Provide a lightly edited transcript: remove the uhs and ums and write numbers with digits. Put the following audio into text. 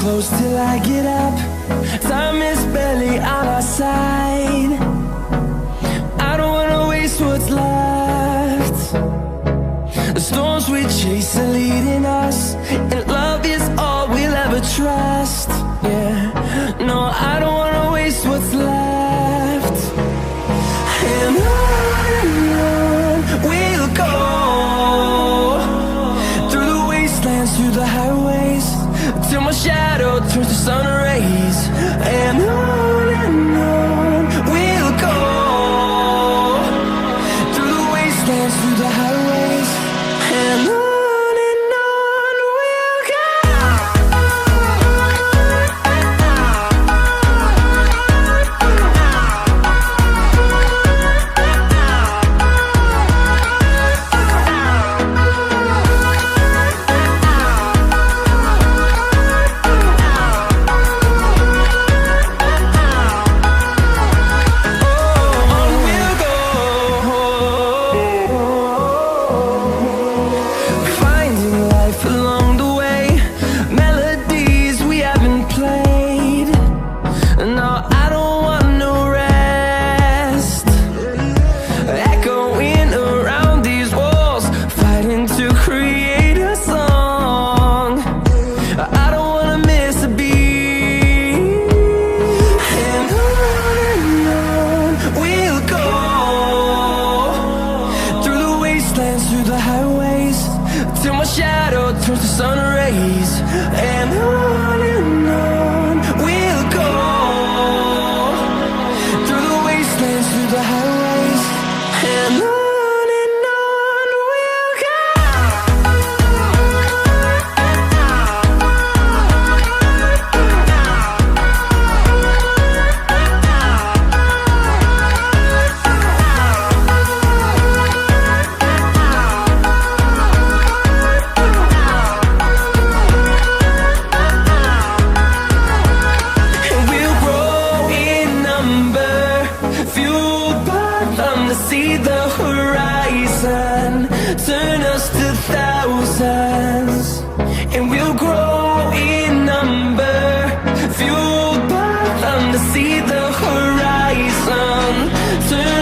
close till I get up. Time is barely on our side. I don't wanna waste what's left. The storms we chase are leading us, and love is all we'll ever trust. Yeah, no, I don't wanna waste what's left. And on we'll go, through the wastelands, through the highways, till my shadow turns to sun rays. And on we'll go, through the wastelands, through the highways, and on we'll go. Through the highways, till my shadow turns to sun rays. And on we'll go, through the wastelands, through the highways, and on we'll go. See the horizon turn us to thousands, and we'll grow in number, fueled by them to see the horizon turn